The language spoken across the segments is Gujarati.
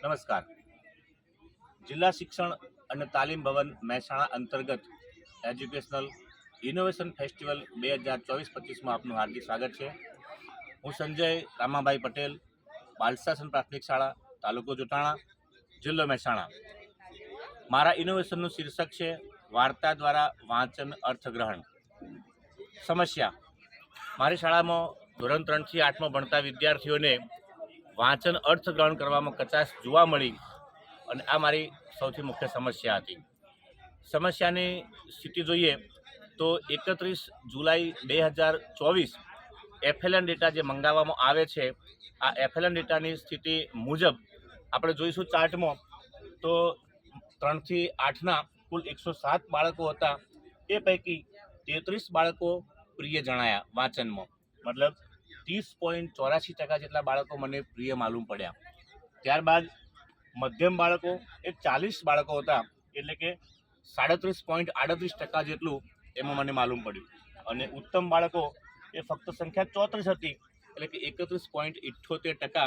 નમસ્કાર. જિલ્લા શિક્ષણ અને તાલીમ ભવન મહેસાણા અંતર્ગત એજ્યુકેશનલ ઇનોવેશન ફેસ્ટિવલ 2024-25માં આપનું હાર્દિક સ્વાગત છે. હું સંજય રામાભાઈ પટેલ, બાલશાસન પ્રાથમિક શાળા, તાલુકો જોટાણા, જિલ્લો મહેસાણા. મારા ઇનોવેશનનું શીર્ષક છે વાર્તા દ્વારા વાંચન અર્થગ્રહણ. સમસ્યા: મારી શાળામાં ધોરણ 3 થી 8માં ભણતા વિદ્યાર્થીઓને વાંચન અર્થગ્રહણ કરવામાં કચાશ જોવા મળી અને આ મારી સૌથી મુખ્ય સમસ્યા હતી. સમસ્યાની સ્થિતિ જોઈએ તો 31 જુલાઈ 2024 એફએલએન ડેટા જે મંગાવવામાં આવે છે, આ એફએલએન ડેટાની સ્થિતિ મુજબ આપણે જોઈશું ચાર્ટમાં તો 3 થી 8ના કુલ 107 બાળકો હતા. એ પૈકી 33 બાળકો પ્રિય જણાયા વાંચનમાં, મતલબ 30.84% જેટલા બાળકો મને પ્રિય માલુમ પડ્યા. ત્યારબાદ મધ્યમ બાળકો એ 40 બાળકો હતા, એટલે કે 37.38% જેટલું એમાં મને માલુમ પડ્યું. અને ઉત્તમ બાળકો એ ફક્ત સંખ્યા 34 હતી, એટલે કે 31.78%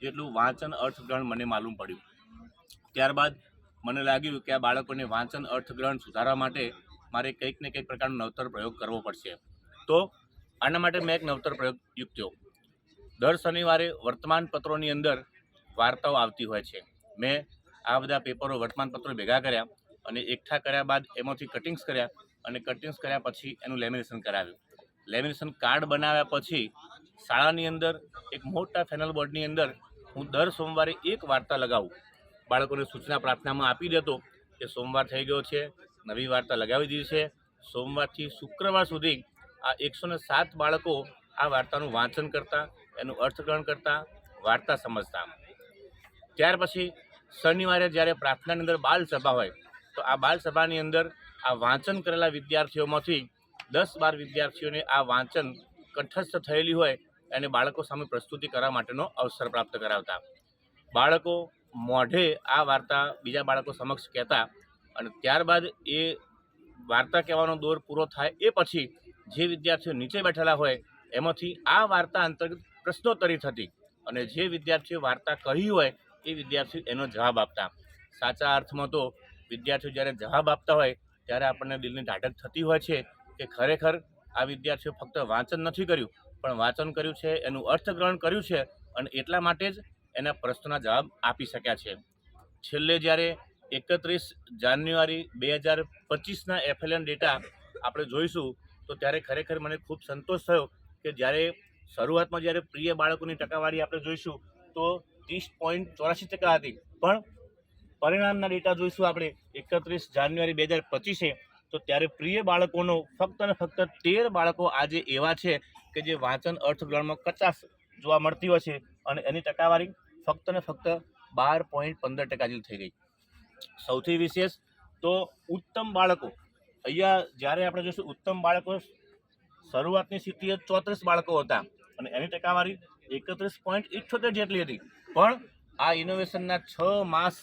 જેટલું વાંચન અર્થગ્રહણ મને માલુમ પડ્યું. ત્યારબાદ મને લાગ્યું કે આ બાળકોને વાંચન અર્થગ્રહણ સુધારવા માટે મારે કંઈક ને કંઈક પ્રકારનો નવતર પ્રયોગ કરવો પડશે. તો આના માટે મેં એક નવતર પ્રયોગ યુક્ત્યો. દર શનિવારે વર્તમાનપત્રોની અંદર વાર્તાઓ આવતી હોય છે. મેં આ બધા પેપરો વર્તમાનપત્રો ભેગા કર્યા અને એકઠા કર્યા બાદ એમાંથી કટિંગ્સ કર્યા અને કટિંગ્સ કર્યા પછી એનું લેમિનેશન કરાવ્યું. લેમિનેશન કાર્ડ બનાવ્યા પછી શાળાની અંદર એક મોટા ફેનલ બોર્ડની અંદર હું દર સોમવારે એક વાર્તા લગાવું. બાળકોને સૂચના પ્રાર્થનામાં આપી દેતો કે સોમવાર થઈ ગયો છે, નવી વાર્તા લગાવી દીધી છે. સોમવારથી શુક્રવાર સુધી આ 107 બાળકો આ વાર્તાનું વાંચન કરતા, એનું અર્થગ્રહણ કરતા, વાર્તા સમજતા. ત્યાર પછી શનિવારે જ્યારે પ્રાર્થનાની અંદર બાલસભા હોય તો આ બાલસભાની અંદર આ વાંચન કરેલા વિદ્યાર્થીઓમાંથી 10-12 વિદ્યાર્થીઓને આ વાંચન કંઠસ્થ થયેલી હોય અને બાળકો સામે પ્રસ્તુતિ કરવા માટેનો અવસર પ્રાપ્ત કરાવતા. બાળકો મોઢે આ વાર્તા બીજા બાળકો સમક્ષ કહેતા અને ત્યારબાદ એ વાર્તા કહેવાનો દોર પૂરો થાય એ પછી જે વિદ્યાર્થીઓ નીચે બેઠેલા હોય એમાંથી આ વાર્તા અંતર્ગત પ્રશ્નોત્તરી થતી અને જે વિદ્યાર્થીઓ વાર્તા કહી હોય એ વિદ્યાર્થીઓ એનો જવાબ આપતા. સાચા અર્થમાં તો વિદ્યાર્થીઓ જ્યારે જવાબ આપતા હોય ત્યારે આપણને દિલની ઢાઢક થતી હોય છે કે ખરેખર આ વિદ્યાર્થીઓ ફક્ત વાંચન નથી કર્યું, પણ વાંચન કર્યું છે, એનું અર્થગ્રહણ કર્યું છે અને એટલા માટે જ એના પ્રશ્નોના જવાબ આપી શક્યા છે. છેલ્લે જ્યારે 31 જાન્યુઆરી 2025ના એફએલએન ડેટા આપણે જોઈશું તો ત્યારે ખરેખર મને ખૂબ સંતોષ થયો કે જ્યારે શરૂઆતમાં જ્યારે પ્રિય બાળકોની ટકાવારી આપણે જોઈશું તો 30.84% હતી, પણ પરિણામના ડેટા જોઈશું આપણે 31 જાન્યુઆરી 2025 તો ત્યારે પ્રિય બાળકોનો ફક્ત ને ફક્ત 13 બાળકો આજે એવા છે કે જે વાંચન અર્થગ્રહણમાં કચાશ જોવા મળતી હોય છે અને એની ટકાવારી ફક્ત ને ફક્ત 12.15% જેટલી થઈ ગઈ. સૌથી વિશેષ તો ઉત્તમ બાળકો, અહીંયા જ્યારે આપણે જોઈશું ઉત્તમ બાળકો શરૂઆતની સ્થિતિએ 34 બાળકો હતા અને એની ટકાવારી 31.78 જેટલી હતી, પણ આ ઇનોવેશનના 6 માસ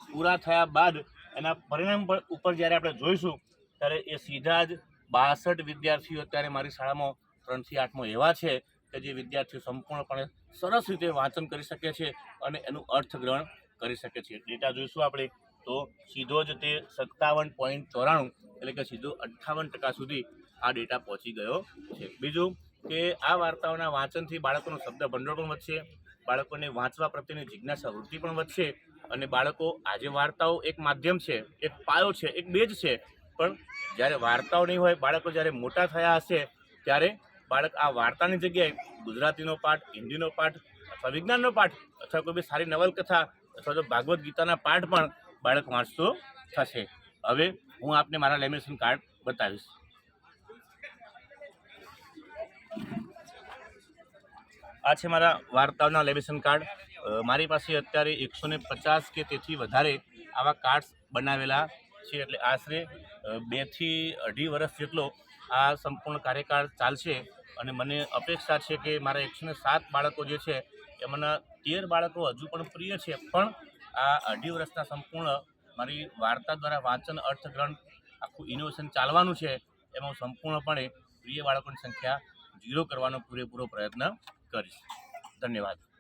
પૂરા થયા બાદ એના પરિણામ ઉપર જ્યારે આપણે જોઈશું ત્યારે એ સીધા જ 62 વિદ્યાર્થીઓ અત્યારે મારી શાળામાં 3 થી 8માં એવા છે કે જે વિદ્યાર્થીઓ સંપૂર્ણપણે સરસ રીતે વાંચન કરી શકે છે અને એનું અર્થગ્રહણ કરી શકે છે. ડેટા જોઈશું આપણે તો સીધો જ તે 57.94 એટલે કે સીધો 58% સુધી આ ડેટા પહોંચી ગયો છે. બીજું કે આ વાર્તાઓના વાંચનથી બાળકોનું શબ્દ ભંડોળ પણ વધશે, બાળકોને વાંચવા પ્રત્યેની જિજ્ઞાસા વૃત્તિ પણ વધશે અને બાળકો આજે વાર્તાઓ એક માધ્યમ છે, એક પાયો છે, એક બેઝ છે, પણ જ્યારે વાર્તાઓ નહીં હોય, બાળકો જ્યારે મોટા થયા હશે ત્યારે બાળક આ વાર્તાની જગ્યાએ ગુજરાતીનો પાઠ, હિન્દીનો પાઠ અથવા વિજ્ઞાનનો પાઠ અથવા કોઈ બી સારી નવલકથા અથવા તો ભાગવદ્ ગીતાના પાઠ પણ બાળક વાંચતો થશે. હવે હું આપને મારા લેમિનેશન કાર્ડ બતાવીશ. આ છે મારા વાર્તાઓના લેમિનેશન કાર્ડ. મારી પાસે અત્યારે 150 કે તેથી વધારે આવા કાર્ડ્સ બનાવેલા છે, એટલે આશરે 2 થી 2.5 વર્ષ જેટલો આ સંપૂર્ણ કાર્યકાળ ચાલશે અને મને અપેક્ષા છે કે મારા 107 બાળકો જે છે એમાંના 13 બાળકો હજુ પણ પ્રિય છે, પણ આ 2.5 વર્ષના સંપૂર્ણ મારી વાર્તા દ્વારા વાંચન અર્થગ્રહણ આખું ઇનોવેશન ચાલવાનું છે એમાં હું સંપૂર્ણપણે પ્રિય બાળકોની સંખ્યા 0 કરવાનો પૂરેપૂરો પ્રયત્ન કરીશ. ધન્યવાદ.